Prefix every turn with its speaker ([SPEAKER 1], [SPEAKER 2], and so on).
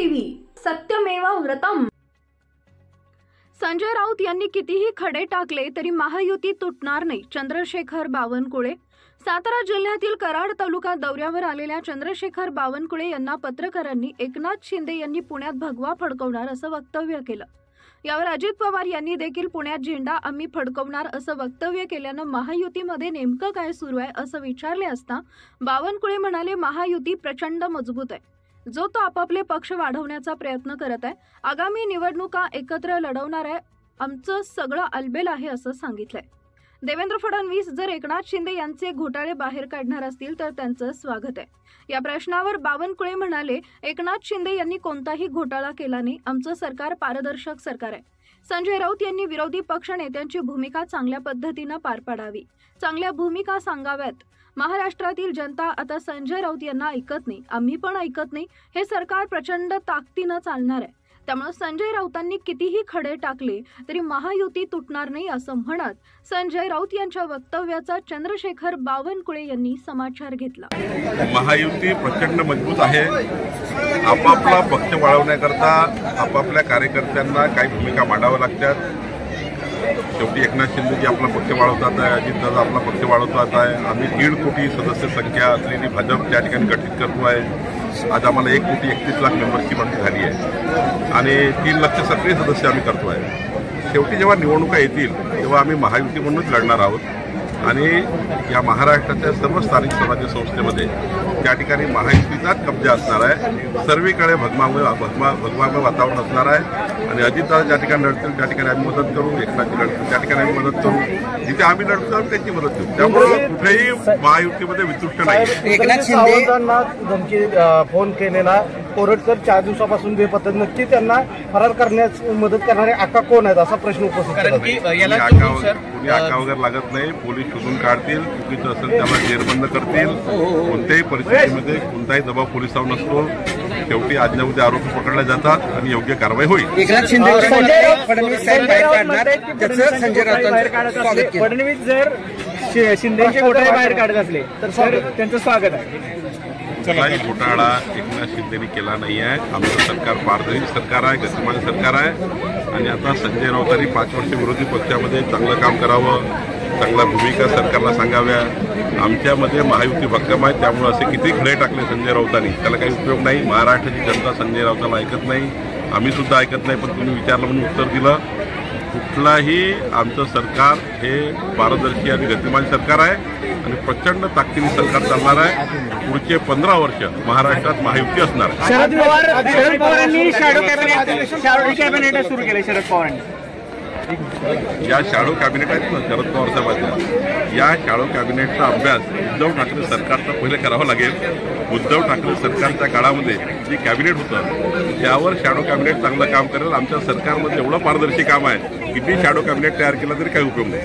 [SPEAKER 1] TV सत्यमेव व्रतम। संजय राऊत यांनी कितीही खडे टाकले तरी महायुती तुटणार नाही। चंद्रशेखर बावनकुळे। सातारा जिल्ह्यातील कराड तालुका दौऱ्यावर आलेल्या चंद्रशेखर बावनकुळे यांना पत्रकारांनी एकनाथ शिंदे यांनी पुण्यात भगवा फडकवणार असं वक्तव्य केलं। यावर अजित पवार यांनी देखील पुण्यात झेंडा आम्ही फडकवणार असं वक्तव्य केल्यानं महायुतीमध्ये नेमकं काय सुरू आहे असं विचारले असता बावनकुळे म्हणाले, महायुती प्रचंड मजबूत आहे। जो तो आपापले पक्ष वाढवण्याचा प्रयत्न करत आहे। आगामी निवडणुका एकत्र लढवणार आहे। आमचं सगळं अलबेल आहे असं सांगितलंय। देवेंद्र फडणवीस जर एकनाथ शिंदे यांचे घोटाळे बाहेर काढणार असतील तर त्यांचं स्वागत आहे। या प्रश्नावर बावनकुळे म्हणाले, एकनाथ शिंदे यांनी कोणताही घोटाळा केला नाही। आमचं सरकार पारदर्शक सरकार आहे। संजय राऊत यांनी विरोधी पक्ष नेत्यांची भूमिका चांगल्या पद्धतीने पार पाडावी, चांगल्या भूमिका सांगाव्यात। महाराष्ट्रातील जनता आता संजय राऊत यांना ऐकत नाही, आम्ही पण ऐकत नाही। हे सरकार प्रचंड ताकदीने चालणार आहे। त्यामुळे संजय राऊतांनी कितीही खडे टाकले तरी महायुती तुटणार नाही असं म्हणत संजय राऊत यांच्या वक्तव्याचा चंद्रशेखर बावनकुळे यांनी समाचार घेतला।
[SPEAKER 2] महायुती प्रचंड मजबूत आहे। आपापला पक्ष वाढवण्याकरता आपापल्या कार्यकर्त्यांना काही भूमिका मांडाव्या लागतात। शेवटी एकनाथ शिंदेजी आपला पक्ष वाढवतात आहे, अजितदादा आपला पक्ष वाढवतात आहे। आम्ही 1.5 कोटी सदस्य संख्या असलेली भाजप त्या ठिकाणी गठीत करतो आहे। आज आम्हाला 1,31,00,000 मेंबर्सची भरती झाली आहे आणि 3 लाख सक्रिय सदस्य आम्ही करतो आहे। शेवटी जेव्हा निवडणुका येतील तेव्हा आम्ही महायुती म्हणूनच लढणार आहोत आणि या महाराष्ट्राच्या सर्व स्थानिक स्वराज्य संस्थेमध्ये त्या ठिकाणी महायुतीचाच कब्जा असणार आहे। सर्वीकडे भगवामय वातावरण असणार आहे आणि अजितदादा ज्या ठिकाणी लढतील त्या ठिकाणी आम्ही मदत करू, एकनाथजी लढतील त्या ठिकाणी आम्ही मदत करू, जिथे आम्ही लढतो त्यांची मदत करू। त्यामुळे कुठेही महायुतीमध्ये वितुष्ट नाही।
[SPEAKER 3] एकनाथ शिंदेंना धमकी फोन केलेला कोरटकर 4 दिवसापासून बेपत्ता, नक्की त्यांना फरार करण्यास मदत करणारे आका कोण आहेत असा प्रश्न उपस्थित केला।
[SPEAKER 2] कोणी आका वगैरे लागत नाही। पोलीस शोधून काढतील, चुकीचं असेल त्याला जेरबंद करतील। कोणत्याही परिस्थितीमध्ये कोणताही दबाव पोलिसांवर नसतो। शेवटी आज ना उद्या आरोपी पकडले जातात आणि योग्य कारवाई होईल।
[SPEAKER 3] एकनाथ शिंदे फडणवीस जर शिंदेचे घोटाळे बाहेर काढत असले तर त्यांचं स्वागत आहे।
[SPEAKER 2] काही घोटाळा एकनाथ शिंदेनी केला नाही आहे। आमचं सरकार पारदर्शी सरकार आहे, गतिमान सरकार आहे आणि आता संजय राऊतांनी 5 वर्ष विरोधी पक्षामध्ये चांगलं काम करावं, चांगल्या भूमिका सरकारला सांगाव्या। आमच्यामध्ये महायुती भक्कम आहे, त्यामुळे असे किती खडे टाकले संजय राऊतांनी त्याला काही उपयोग नाही। महाराष्ट्राची जनता संजय राऊताला ऐकत नाही, आम्ही सुद्धा ऐकत नाही। पण तुम्ही विचारलं म्हणून उत्तर दिलं। कुठलाही आमचं सरकार हे पारदर्शी आणि गतिमान सरकार आहे आणि प्रचंड ताकदीने सरकार चालणार आहे। पुढचे 15 वर्ष महाराष्ट्रात महायुती असणार आहे।
[SPEAKER 3] शरद पवारांनी शॅडो कॅबिनेट सुरू केले। शरद पवारांनी
[SPEAKER 2] या शॅडो कॅबिनेट आहेत ना शरद पवार साहेबांच्या, या शॅडो कॅबिनेटचा अभ्यास उद्धव ठाकरे सरकारचा पहिले करावा लागेल। उद्धव ठाकरे सरकारच्या काळामध्ये जे कॅबिनेट होतं त्यावर शॅडो कॅबिनेट चांगलं काम करेल। आमच्या सरकारमध्ये एवढं पारदर्शी काम आहे, किती शॅडो कॅबिनेट तयार केलं तरी काही उपयोग नाही।